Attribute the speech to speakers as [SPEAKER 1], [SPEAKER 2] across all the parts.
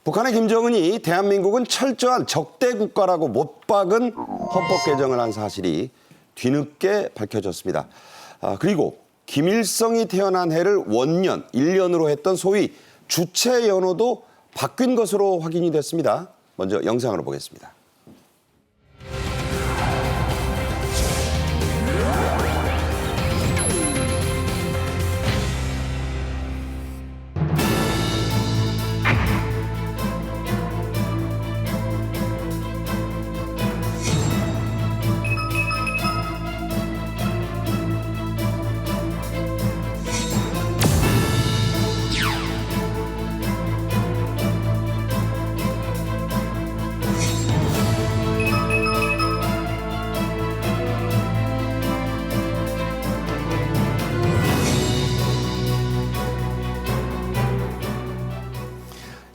[SPEAKER 1] 북한의 김정은이 대한민국은 철저한 적대 국가라고 못 박은 헌법 개정을 한 사실이 뒤늦게 밝혀졌습니다. 그리고 김일성이 태어난 해를 원년, 1년으로 했던 소위 주체 연호도 바뀐 것으로 확인이 됐습니다. 먼저 영상으로 보겠습니다.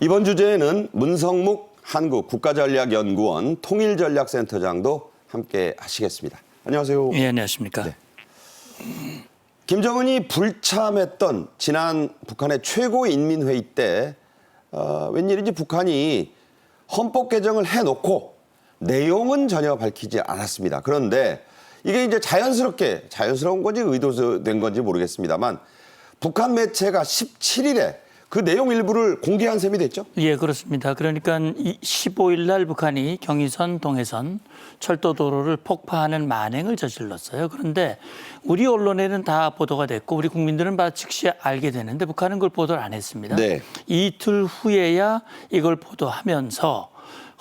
[SPEAKER 1] 이번 주제에는 문성묵 한국국가전략연구원 통일전략센터장도 함께 하시겠습니다. 안녕하세요.
[SPEAKER 2] 예, 안녕하십니까.
[SPEAKER 1] 네. 김정은이 불참했던 지난 북한의 최고인민회의 때 웬일인지 북한이 헌법 개정을 해놓고 내용은 전혀 밝히지 않았습니다. 그런데 이게 이제 자연스러운 건지 의도된 건지 모르겠습니다만 북한 매체가 17일에 그 내용 일부를 공개한 셈이 됐죠?
[SPEAKER 2] 예, 그렇습니다. 그러니까 15일 날 북한이 경의선, 동해선 철도도로를 폭파하는 만행을 저질렀어요. 그런데 우리 언론에는 다 보도가 됐고 우리 국민들은 다 즉시 알게 되는데 북한은 그걸 보도를 안 했습니다.
[SPEAKER 1] 네.
[SPEAKER 2] 이틀 후에야 이걸 보도하면서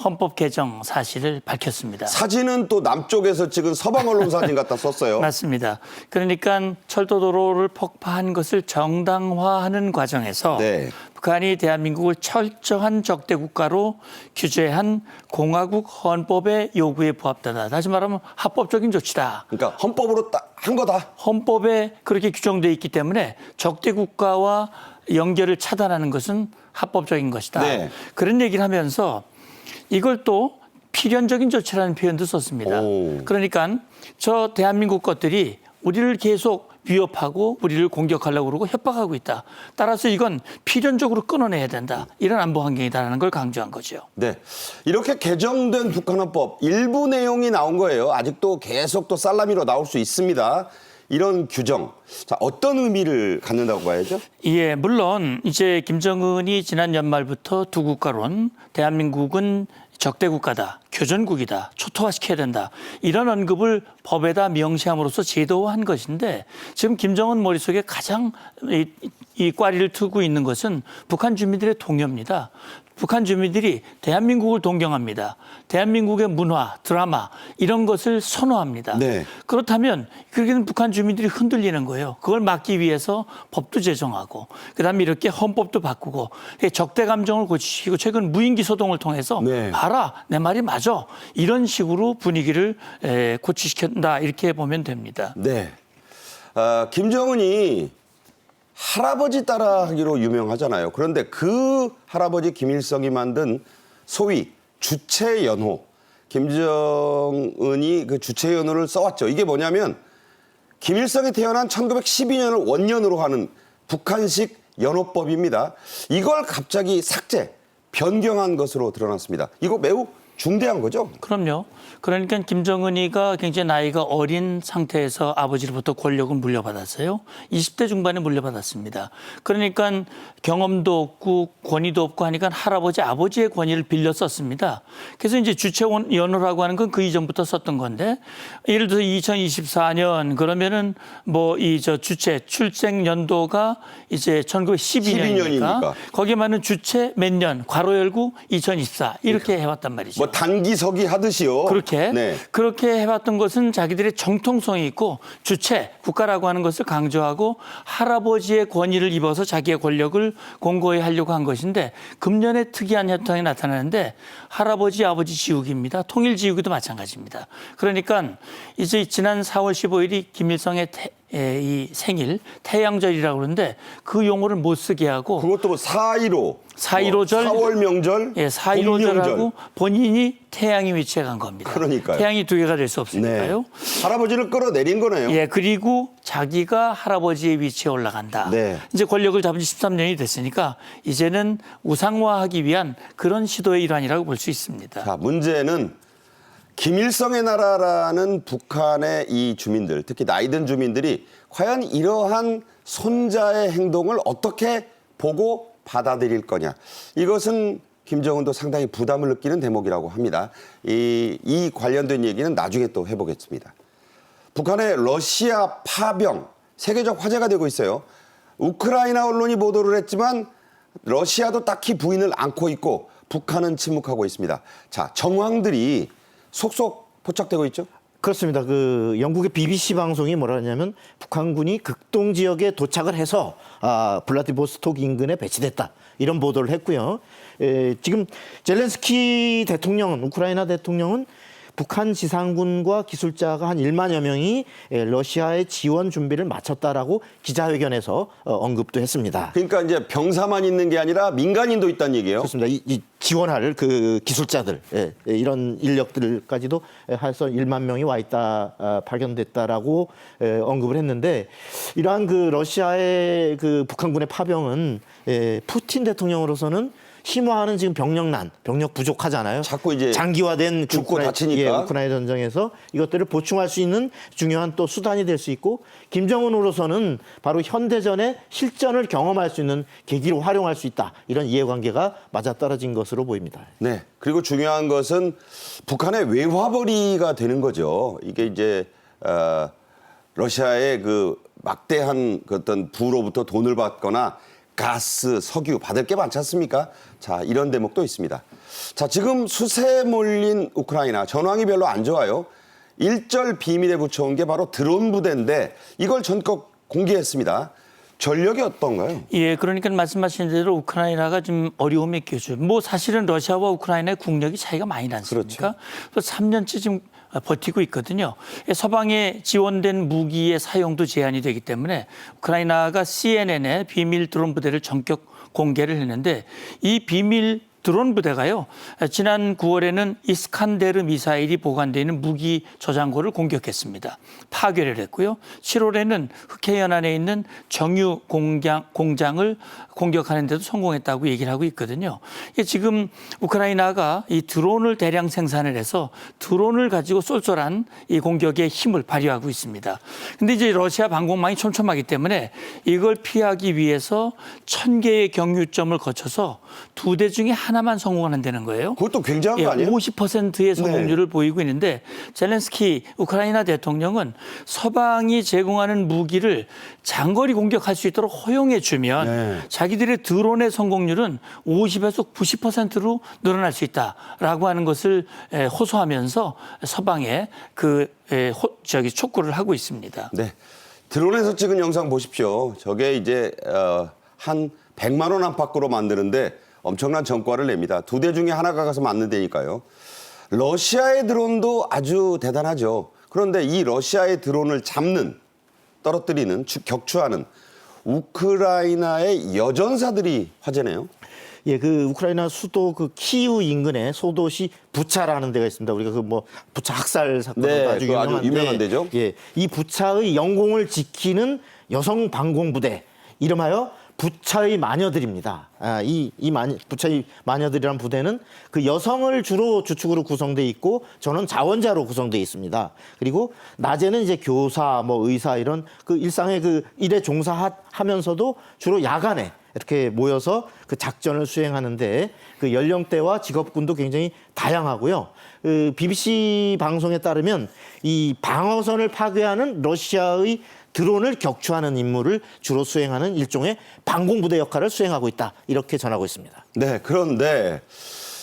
[SPEAKER 2] 헌법 개정 사실을 밝혔습니다.
[SPEAKER 1] 사진은 또 남쪽에서 찍은 서방 언론 사진 갖다 썼어요.
[SPEAKER 2] 맞습니다. 그러니까 철도도로를 폭파한 것을 정당화하는 과정에서
[SPEAKER 1] 네.
[SPEAKER 2] 북한이 대한민국을 철저한 적대 국가로 규제한 공화국 헌법의 요구에 부합하다. 다시 말하면 합법적인 조치다.
[SPEAKER 1] 그러니까 헌법으로 딱 한 거다.
[SPEAKER 2] 헌법에 그렇게 규정되어 있기 때문에 적대 국가와 연결을 차단하는 것은 합법적인 것이다.
[SPEAKER 1] 네.
[SPEAKER 2] 그런 얘기를 하면서 이걸 또 필연적인 조치라는 표현도 썼습니다.
[SPEAKER 1] 오.
[SPEAKER 2] 그러니까 저 대한민국 것들이 우리를 계속 위협하고 우리를 공격하려고 그러고 협박하고 있다. 따라서 이건 필연적으로 끊어내야 된다. 이런 안보 환경이다라는 걸 강조한 거죠.
[SPEAKER 1] 네. 이렇게 개정된 북한헌법 일부 내용이 나온 거예요. 아직도 계속 또 살라미로 나올 수 있습니다. 이런 규정. 자, 어떤 의미를 갖는다고 봐야죠?
[SPEAKER 2] 예, 물론 이제 김정은이 지난 연말부터 두 국가론 대한민국은 적대 국가다, 교전국이다, 초토화시켜야 된다. 이런 언급을 법에다 명시함으로써 제도화한 것인데 지금 김정은 머릿속에 가장 이 꽈리를 트고 있는 것은 북한 주민들의 동요입니다. 북한 주민들이 대한민국을 동경합니다. 대한민국의 문화, 드라마 이런 것을 선호합니다.
[SPEAKER 1] 네.
[SPEAKER 2] 그렇다면 그렇게는 북한 주민들이 흔들리는 거예요. 그걸 막기 위해서 법도 제정하고 그다음에 이렇게 헌법도 바꾸고 적대 감정을 고치시고 최근 무인기 소동을 통해서
[SPEAKER 1] 네.
[SPEAKER 2] 봐라 내 말이 맞아 이런 식으로 분위기를 고치시킨다 이렇게 보면 됩니다.
[SPEAKER 1] 네. 김정은이 할아버지 따라하기로 유명하잖아요. 그런데 그 할아버지 김일성이 만든 소위 주체연호. 김정은이 그 주체연호를 써왔죠. 이게 뭐냐면 김일성이 태어난 1912년을 원년으로 하는 북한식 연호법입니다. 이걸 갑자기 삭제, 변경한 것으로 드러났습니다. 이거 매우 중대한 거죠?
[SPEAKER 2] 그럼요. 그러니까 김정은이가 굉장히 나이가 어린 상태에서 아버지로부터 권력을 물려받았어요. 20대 중반에 물려받았습니다. 그러니까 경험도 없고 권위도 없고 하니까 할아버지, 아버지의 권위를 빌려 썼습니다. 그래서 이제 주체연호라고 하는 건 그 이전부터 썼던 건데 예를 들어서 2024년 그러면은 뭐 이 주체 출생 연도가 이제 1912년이니까 거기에 맞는 주체 몇 년, 괄호 열고 2024 이렇게 해왔단 말이죠.
[SPEAKER 1] 뭐 단기서기 하듯이요.
[SPEAKER 2] 그렇게
[SPEAKER 1] 네.
[SPEAKER 2] 그렇게 해왔던 것은 자기들의 정통성이 있고 주체 국가라고 하는 것을 강조하고 할아버지의 권위를 입어서 자기의 권력을 공고히 하려고 한 것인데 금년에 특이한 현상이 나타나는데 할아버지 아버지 지우기입니다. 통일 지우기도 마찬가지입니다. 그러니까 이제 지난 4월 15일이 김일성의 이 생일 태양절이라고 그러는데 그 용어를 못 쓰게 하고
[SPEAKER 1] 그것도 뭐 4.15,
[SPEAKER 2] 4.15절,
[SPEAKER 1] 4월 명절,
[SPEAKER 2] 예, 4.15절하고 본인이 태양이 위치해 간 겁니다.
[SPEAKER 1] 그러니까요.
[SPEAKER 2] 태양이 두 개가 될 수 없으니까요.
[SPEAKER 1] 네. 할아버지를 끌어내린 거네요.
[SPEAKER 2] 예, 그리고 자기가 할아버지의 위치에 올라간다.
[SPEAKER 1] 네.
[SPEAKER 2] 이제 권력을 잡은 지 13년이 됐으니까 이제는 우상화하기 위한 그런 시도의 일환이라고 볼 수 있습니다.
[SPEAKER 1] 자, 문제는 김일성의 나라라는 북한의 이 주민들, 특히 나이 든 주민들이 과연 이러한 손자의 행동을 어떻게 보고 받아들일 거냐. 이것은 김정은도 상당히 부담을 느끼는 대목이라고 합니다. 이 관련된 얘기는 나중에 또 해보겠습니다. 북한의 러시아 파병, 세계적 화제가 되고 있어요. 우크라이나 언론이 보도를 했지만 러시아도 딱히 부인을 않고 있고 북한은 침묵하고 있습니다. 자, 정황들이 속속 포착되고 있죠?
[SPEAKER 3] 그렇습니다. 그 영국의 BBC 방송이 뭐라 하냐면 북한군이 극동 지역에 도착을 해서 블라디보스토크 인근에 배치됐다. 이런 보도를 했고요. 지금 젤렌스키 대통령은 우크라이나 대통령은 북한 지상군과 기술자가 한 1만여 명이 러시아의 지원 준비를 마쳤다라고 기자회견에서 언급도 했습니다.
[SPEAKER 1] 그러니까 이제 병사만 있는 게 아니라 민간인도 있다는 얘기예요.
[SPEAKER 3] 그렇습니다. 이 지원할 그 기술자들 이런 인력들까지도 해서 1만 명이 와 있다 발견됐다라고 언급을 했는데 이러한 그 러시아의 그 북한군의 파병은 푸틴 대통령으로서는 심화하는 지금 병력난, 병력 부족하잖아요.
[SPEAKER 1] 자꾸 이제
[SPEAKER 3] 장기화된
[SPEAKER 1] 죽고 다치니까.
[SPEAKER 3] 우크라이나 전쟁에서 이것들을 보충할 수 있는 중요한 또 수단이 될 수 있고 김정은으로서는 바로 현대전의 실전을 경험할 수 있는 계기로 활용할 수 있다. 이런 이해관계가 맞아떨어진 것으로 보입니다.
[SPEAKER 1] 네. 그리고 중요한 것은 북한의 외화벌이가 되는 거죠. 이게 이제 러시아의 그 막대한 그 어떤 부로부터 돈을 받거나 가스, 석유 받을 게 많지 않습니까? 자, 이런 대목도 있습니다. 자, 지금 수세에 몰린 우크라이나 전황이 별로 안 좋아요. 일절 비밀에 붙여온 게 바로 드론 부대인데 이걸 전격 공개했습니다. 전력이 어떤가요?
[SPEAKER 2] 예, 그러니까 말씀하신 대로 우크라이나가 좀 어려움에 끼죠. 뭐 사실은 러시아와 우크라이나의 국력이 차이가 많이 나습니까? 또 3년째 지금 버티고 있거든요. 서방에 지원된 무기의 사용도 제한이 되기 때문에 우크라이나가 CNN의 비밀 드론 부대를 전격 공개를 했는데 이 비밀 드론 부대가요. 지난 9월에는 이스칸데르 미사일이 보관되어 있는 무기 저장고를 공격했습니다. 파괴를 했고요. 7월에는 흑해 연안에 있는 정유 공장을 공격하는 데도 성공했다고 얘기를 하고 있거든요. 지금 우크라이나가 이 드론을 대량 생산을 해서 드론을 가지고 쏠쏠한 이 공격의 힘을 발휘하고 있습니다. 근데 이제 러시아 방공망이 촘촘하기 때문에 이걸 피하기 위해서 1000개의 경유점을 거쳐서 2대 중에 하나만 성공한다는 거예요.
[SPEAKER 1] 그것도 굉장한 거 아니에요?
[SPEAKER 2] 50%의 성공률을 보이고 있는데 젤렌스키 우크라이나 대통령은 서방이 제공하는 무기를 장거리 공격할 수 있도록 허용해 주면 자기들의 드론의 성공률은 50에서 90%로 늘어날 수 있다라고 하는 것을 호소하면서 서방에 촉구를 하고 있습니다.
[SPEAKER 1] 네. 드론에서 찍은 영상 보십시오. 저게 이제 한 100만 원 안팎으로 만드는데 엄청난 전과를 냅니다. 2대 중에 하나가 가서 맞는다니까요. 러시아의 드론도 아주 대단하죠. 그런데 이 러시아의 드론을 잡는, 떨어뜨리는, 격추하는 우크라이나의 여전사들이 화제네요.
[SPEAKER 3] 예, 그 우크라이나 수도 그 키우 인근에 소도시 부차라는 데가 있습니다. 우리가 그 뭐 부차 학살 사건도
[SPEAKER 1] 네,
[SPEAKER 3] 아주
[SPEAKER 1] 그거 아주
[SPEAKER 3] 유명한데,
[SPEAKER 1] 유명한 데죠.
[SPEAKER 3] 예, 이 부차의 영공을 지키는 여성 방공부대, 이름하여 부차의 마녀들입니다. 부차의 마녀들이라는 부대는 그 여성을 주로 주축으로 구성돼 있고 저는 자원자로 구성돼 있습니다. 그리고 낮에는 이제 교사, 뭐 의사 이런 그 일상의 그 일에 종사하면서도 주로 야간에 이렇게 모여서 그 작전을 수행하는데 그 연령대와 직업군도 굉장히 다양하고요. 그 BBC 방송에 따르면 이 방어선을 파괴하는 러시아의 드론을 격추하는 임무를 주로 수행하는 일종의 방공부대 역할을 수행하고 있다. 이렇게 전하고 있습니다.
[SPEAKER 1] 네, 그런데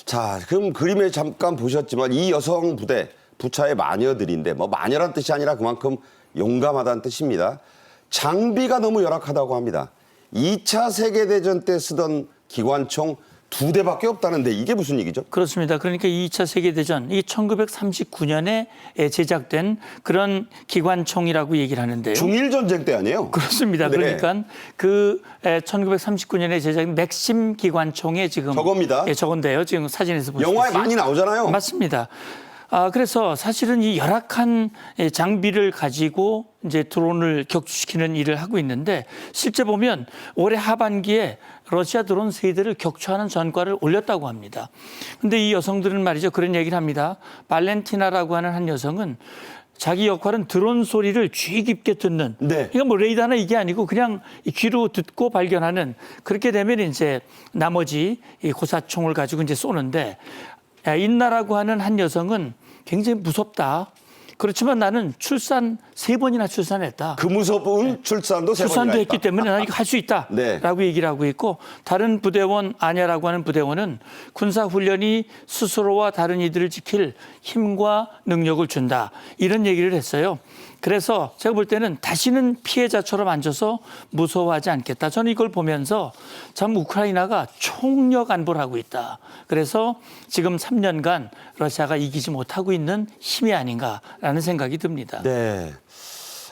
[SPEAKER 1] 자, 그럼 그림에 잠깐 보셨지만 이 여성 부대, 부차의 마녀들인데 뭐 마녀란 뜻이 아니라 그만큼 용감하다는 뜻입니다. 장비가 너무 열악하다고 합니다. 2차 세계대전 때 쓰던 기관총 두 대밖에 없다는데 이게 무슨 얘기죠?
[SPEAKER 2] 그렇습니다. 그러니까 2차 세계대전, 이 1939년에 제작된 그런 기관총이라고 얘기를 하는데요.
[SPEAKER 1] 중일 전쟁 때 아니에요?
[SPEAKER 2] 그렇습니다.
[SPEAKER 1] 네.
[SPEAKER 2] 그러니까 그 1939년에 제작된 맥심 기관총에 지금
[SPEAKER 1] 저겁니다.
[SPEAKER 2] 저건데요. 지금 사진에서 보시면
[SPEAKER 1] 영화에 많이 나오잖아요.
[SPEAKER 2] 맞습니다. 그래서 사실은 이 열악한 장비를 가지고 이제 드론을 격추시키는 일을 하고 있는데 실제 보면 올해 하반기에 러시아 드론 3대를 격추하는 전과를 올렸다고 합니다. 근데 이 여성들은 말이죠. 그런 얘기를 합니다. 발렌티나라고 하는 한 여성은 자기 역할은 드론 소리를 귀 깊게 듣는.
[SPEAKER 1] 네.
[SPEAKER 2] 이건 뭐 레이더나 이게 아니고 그냥 귀로 듣고 발견하는. 그렇게 되면 이제 나머지 이 고사총을 가지고 이제 쏘는데 인나라고 하는 한 여성은 굉장히 무섭다. 그렇지만 나는 출산 3번이나 출산했다.
[SPEAKER 1] 그 무서운 출산도 3번이나
[SPEAKER 2] 출산도 했기
[SPEAKER 1] 했다.
[SPEAKER 2] 때문에 난 이거 할 수 있다라고
[SPEAKER 1] 네.
[SPEAKER 2] 얘기를 하고 있고 다른 부대원 아냐라고 하는 부대원은 군사훈련이 스스로와 다른 이들을 지킬 힘과 능력을 준다. 이런 얘기를 했어요. 그래서 제가 볼 때는 다시는 피해자처럼 앉아서 무서워하지 않겠다. 저는 이걸 보면서 참 우크라이나가 총력 안보를 하고 있다. 그래서 지금 3년간 러시아가 이기지 못하고 있는 힘이 아닌가라는 생각이 듭니다.
[SPEAKER 1] 네.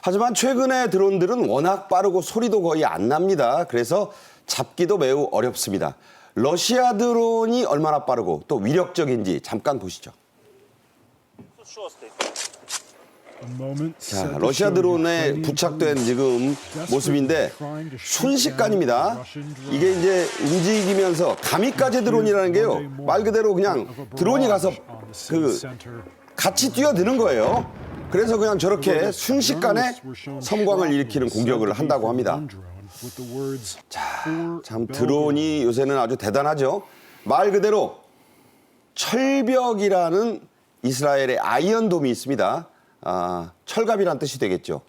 [SPEAKER 1] 하지만 최근의 드론들은 워낙 빠르고 소리도 거의 안 납니다. 그래서 잡기도 매우 어렵습니다. 러시아 드론이 얼마나 빠르고 또 위력적인지 잠깐 보시죠. 자, 러시아 드론에 부착된 지금 모습인데 순식간입니다. 이게 이제 움직이면서 가미까제 드론이라는 게요. 말 그대로 그냥 드론이 가서 같이 뛰어드는 거예요. 그래서 그냥 저렇게 순식간에 섬광을 일으키는 공격을 한다고 합니다. 자, 참 드론이 요새는 아주 대단하죠. 말 그대로 철벽이라는 이스라엘의 아이언돔이 있습니다. 철갑이란 뜻이 되겠죠.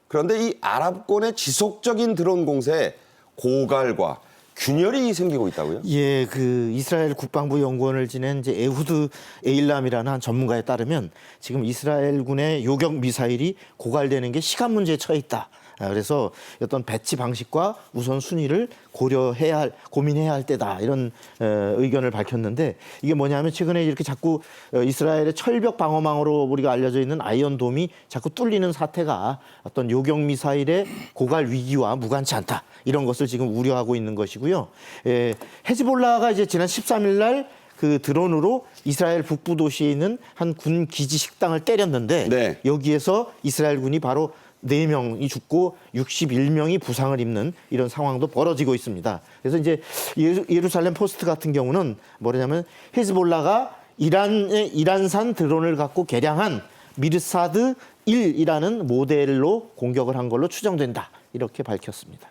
[SPEAKER 1] 그런데 이 아랍권의 지속적인 드론 공세에 고갈과 균열이 생기고 있다고요?
[SPEAKER 3] 예, 그 이스라엘 국방부 연구원을 지낸 이제 에후드 에일람이라는 한 전문가에 따르면 지금 이스라엘군의 요격 미사일이 고갈되는 게 시간 문제에 처해 있다. 그래서 어떤 배치 방식과 우선 순위를 고민해야 할 때다 이런 의견을 밝혔는데 이게 뭐냐면 최근에 이렇게 자꾸 이스라엘의 철벽 방어망으로 우리가 알려져 있는 아이언돔이 자꾸 뚫리는 사태가 어떤 요격 미사일의 고갈 위기와 무관치 않다 이런 것을 지금 우려하고 있는 것이고요. 헤즈볼라가 이제 지난 13일 날 그 드론으로 이스라엘 북부 도시에 있는 한 군 기지 식당을 때렸는데
[SPEAKER 1] 네.
[SPEAKER 3] 여기에서 이스라엘 군이 바로 4명이 죽고 61명이 부상을 입는 이런 상황도 벌어지고 있습니다. 그래서 이제 예루살렘 포스트 같은 경우는 뭐냐면 헤즈볼라가 이란산 드론을 갖고 개량한 미르사드 1이라는 모델로 공격을 한 걸로 추정된다. 이렇게 밝혔습니다.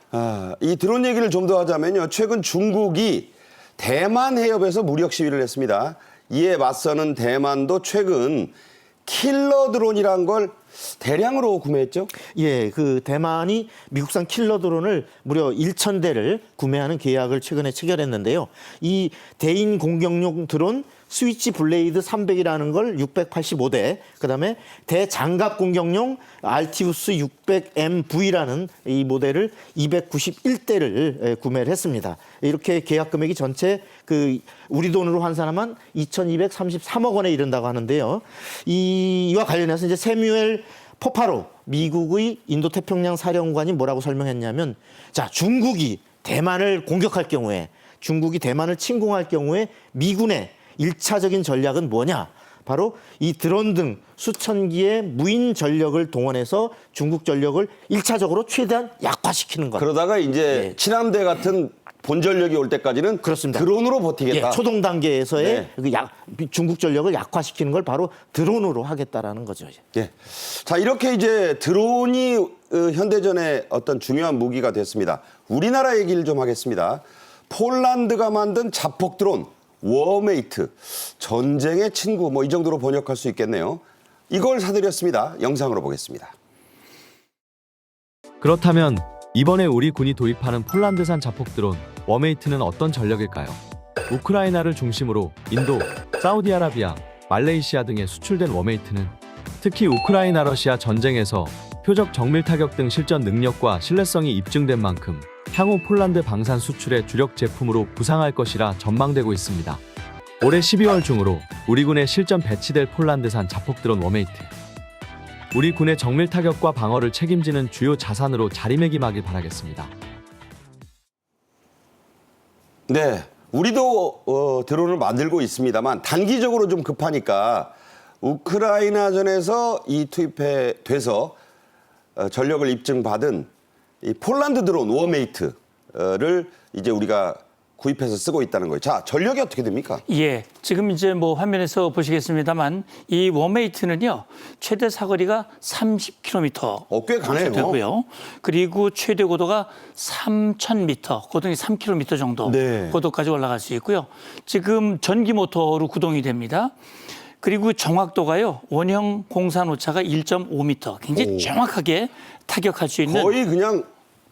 [SPEAKER 1] 이 드론 얘기를 좀 더 하자면요. 최근 중국이 대만 해협에서 무력 시위를 했습니다. 이에 맞서는 대만도 최근 킬러 드론이란 걸 대량으로 구매했죠?
[SPEAKER 3] 예, 그 대만이 미국산 킬러 드론을 무려 1,000대를 구매하는 계약을 최근에 체결했는데요. 이 대인 공격용 드론 스위치 블레이드 300이라는 걸 685대, 그다음에 대장갑 공격용 알티우스 600MV라는 이 모델을 291대를 구매를 했습니다. 이렇게 계약 금액이 전체 그 우리 돈으로 환산하면 2,233억 원에 이른다고 하는데요. 이와 관련해서 이제 세뮤엘 포파로 미국의 인도태평양 사령관이 뭐라고 설명했냐면, 자, 중국이 대만을 공격할 경우에, 중국이 대만을 침공할 경우에 미군의 1차적인 전략은 뭐냐? 바로 이 드론 등 수천 기의 무인 전력을 동원해서 중국 전력을 1차적으로 최대한 약화시키는 것.
[SPEAKER 1] 그러다가 이제 친함대 같은 본전력이 올 때까지는
[SPEAKER 3] 그렇습니다.
[SPEAKER 1] 드론으로 버티겠다.
[SPEAKER 3] 예, 초동 단계에서의
[SPEAKER 1] 네.
[SPEAKER 3] 중국 전력을 약화시키는 걸 바로 드론으로 하겠다라는 거죠.
[SPEAKER 1] 예. 자, 이렇게 이제 드론이 현대전의 어떤 중요한 무기가 됐습니다. 우리나라 얘기를 좀 하겠습니다. 폴란드가 만든 자폭 드론 워메이트, 전쟁의 친구, 뭐 이 정도로 번역할 수 있겠네요. 이걸 사들였습니다. 영상으로 보겠습니다.
[SPEAKER 4] 그렇다면 이번에 우리 군이 도입하는 폴란드산 자폭 드론 워메이트는 어떤 전력일까요? 우크라이나를 중심으로 인도, 사우디아라비아, 말레이시아 등에 수출된 워메이트는 특히 우크라이나 러시아 전쟁에서 표적 정밀 타격 등 실전 능력과 신뢰성이 입증된 만큼 향후 폴란드 방산 수출의 주력 제품으로 부상할 것이라 전망되고 있습니다. 올해 12월 중으로 우리 군에 실전 배치될 폴란드산 자폭 드론 워메이트. 우리 군의 정밀 타격과 방어를 책임지는 주요 자산으로 자리매김하길 바라겠습니다.
[SPEAKER 1] 네, 우리도 드론을 만들고 있습니다만 단기적으로 좀 급하니까 우크라이나전에서 이 투입돼서 전력을 입증받은 이 폴란드 드론 워메이트를 이제 우리가 구입해서 쓰고 있다는 거예요. 자, 전력이 어떻게 됩니까?
[SPEAKER 2] 예, 지금 이제 뭐 화면에서 보시겠습니다만 이 워메이트는요 최대 사거리가 30km
[SPEAKER 1] 꽤 가네요.
[SPEAKER 2] 되고요. 그리고 최대 고도가 3,000m, 고동이 3km 정도
[SPEAKER 1] 네.
[SPEAKER 2] 고도까지 올라갈 수 있고요. 지금 전기 모터로 구동이 됩니다. 그리고 정확도가요 원형 공산 오차가 1.5m, 굉장히 정확하게 타격할 수 있는.
[SPEAKER 1] 거의 그냥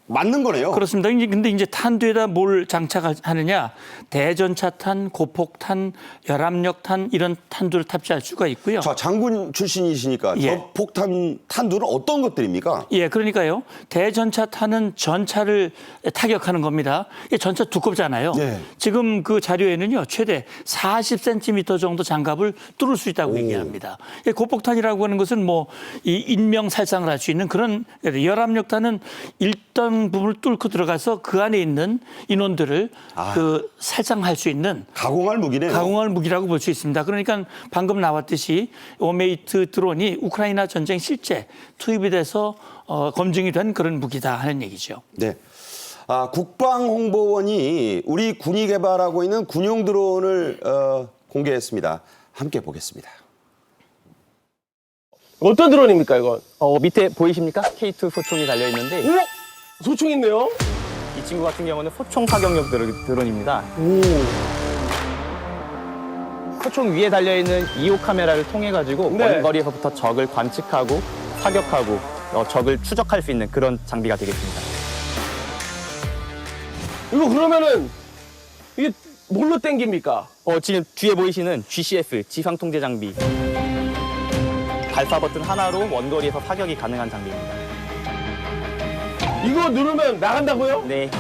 [SPEAKER 1] 맞는 거네요.
[SPEAKER 2] 그렇습니다. 근데 이제 탄두에다 뭘 장착하느냐? 대전차탄, 고폭탄, 열압력탄 이런 탄두를 탑재할 수가 있고요.
[SPEAKER 1] 자, 장군 출신이시니까
[SPEAKER 2] 예.
[SPEAKER 1] 저 폭탄 탄두는 어떤 것들입니까?
[SPEAKER 2] 예, 그러니까요. 대전차탄은 전차를 타격하는 겁니다. 이게 전차 두껍잖아요.
[SPEAKER 1] 네.
[SPEAKER 2] 지금 그 자료에는요, 최대 40cm 정도 장갑을 뚫을 수 있다고 얘기합니다. 이 고폭탄이라고 하는 것은 뭐 이 인명 살상을 할 수 있는 그런, 열압력탄은 일단 부분을 뚫고 들어가서 그 안에 있는 인원들을 그 살상할 수 있는
[SPEAKER 1] 가공할 무기네요.
[SPEAKER 2] 가공할 무기라고 볼 수 있습니다. 그러니까 방금 나왔듯이 워메이트 드론이 우크라이나 전쟁 실제 투입이 돼서 검증이 된 그런 무기다 하는 얘기죠.
[SPEAKER 1] 네. 국방홍보원이 우리 군이 개발하고 있는 군용 드론을 공개했습니다. 함께 보겠습니다.
[SPEAKER 5] 어떤 드론입니까, 이건?
[SPEAKER 6] 밑에 보이십니까? K2 소총이 달려있는데
[SPEAKER 5] 오! 소총 있네요?
[SPEAKER 6] 이 친구 같은 경우는 소총 사격용 드론입니다. 소총 위에 달려있는 2호 카메라를 통해가지고
[SPEAKER 5] 네.
[SPEAKER 6] 먼 거리에서부터 적을 관측하고 사격하고 적을 추적할 수 있는 그런 장비가 되겠습니다.
[SPEAKER 5] 이거 그러면은, 이게 뭘로 땡깁니까?
[SPEAKER 6] 지금 뒤에 보이시는 GCS, 지상통제 장비. 발사 버튼 하나로 원거리에서 사격이 가능한 장비입니다.
[SPEAKER 5] 이거 누르면 나간다고요?
[SPEAKER 6] 네.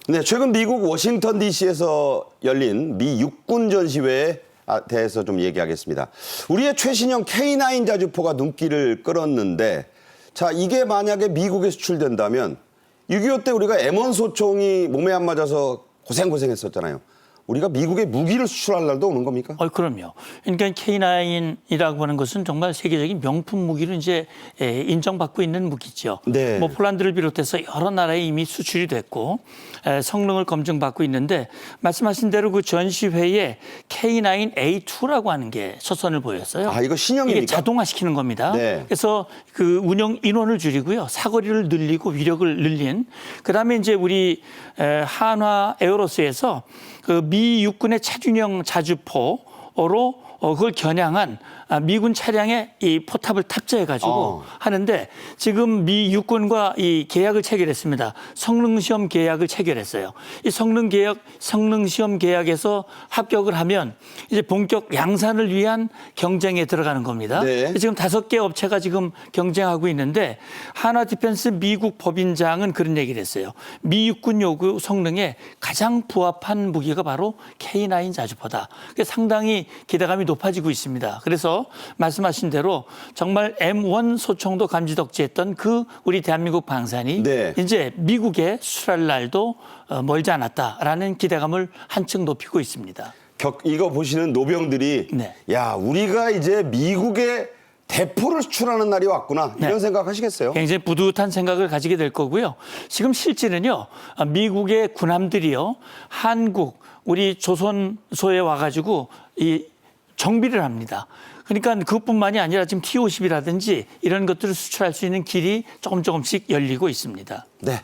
[SPEAKER 1] 네, 최근 미국 워싱턴 DC에서 열린 미 육군 전시회에 대해서 좀 얘기하겠습니다. 우리의 최신형 K9 자주포가 눈길을 끌었는데, 자, 이게 만약에 미국에 수출된다면 6.25 때 우리가 M1 소총이 몸에 안 맞아서 고생했었잖아요. 우리가 미국에 무기를 수출할 날도 오는 겁니까?
[SPEAKER 2] 그럼요. 그러니까 K9이라고 하는 것은 정말 세계적인 명품 무기로 이제 인정받고 있는 무기죠.
[SPEAKER 1] 네.
[SPEAKER 2] 뭐 폴란드를 비롯해서 여러 나라에 이미 수출이 됐고 성능을 검증받고 있는데 말씀하신 대로 그 전시회에 K9A2라고 하는 게 초선을 보였어요.
[SPEAKER 1] 이거 신형입니까?
[SPEAKER 2] 이게 자동화시키는 겁니다.
[SPEAKER 1] 네.
[SPEAKER 2] 그래서 그 운영 인원을 줄이고요. 사거리를 늘리고 위력을 늘린. 그다음에 이제 우리 한화 에어로스에서 그 미 육군의 차준형 자주포로 그걸 겨냥한 미군 차량에 이 포탑을 탑재해가지고 하는데 지금 미 육군과 이 계약을 체결했습니다. 성능시험 계약을 체결했어요. 이 성능시험 계약에서 합격을 하면 이제 본격 양산을 위한 경쟁에 들어가는 겁니다.
[SPEAKER 1] 네.
[SPEAKER 2] 지금 5개 업체가 지금 경쟁하고 있는데 하나 디펜스 미국 법인장은 그런 얘기를 했어요. 미 육군 요구 성능에 가장 부합한 무기가 바로 K9 자주포다. 상당히 기대감이 높아지고 있습니다. 그래서 말씀하신 대로 정말 M1 소총도 감지덕지했던 그 우리 대한민국 방산이
[SPEAKER 1] 네.
[SPEAKER 2] 이제 미국에 수출할 날도 멀지 않았다라는 기대감을 한층 높이고 있습니다.
[SPEAKER 1] 이거 보시는 노병들이
[SPEAKER 2] 네.
[SPEAKER 1] 야, 우리가 이제 미국에 대포를 수출하는 날이 왔구나 이런
[SPEAKER 2] 네.
[SPEAKER 1] 생각하시겠어요?
[SPEAKER 2] 굉장히 뿌듯한 생각을 가지게 될 거고요. 지금 실제는요, 미국의 군함들이요, 한국, 우리 조선소에 와가지고 이 정비를 합니다. 그러니까 그것뿐만이 아니라 지금 T-50이라든지 이런 것들을 수출할 수 있는 길이 조금씩 열리고 있습니다.
[SPEAKER 1] 네.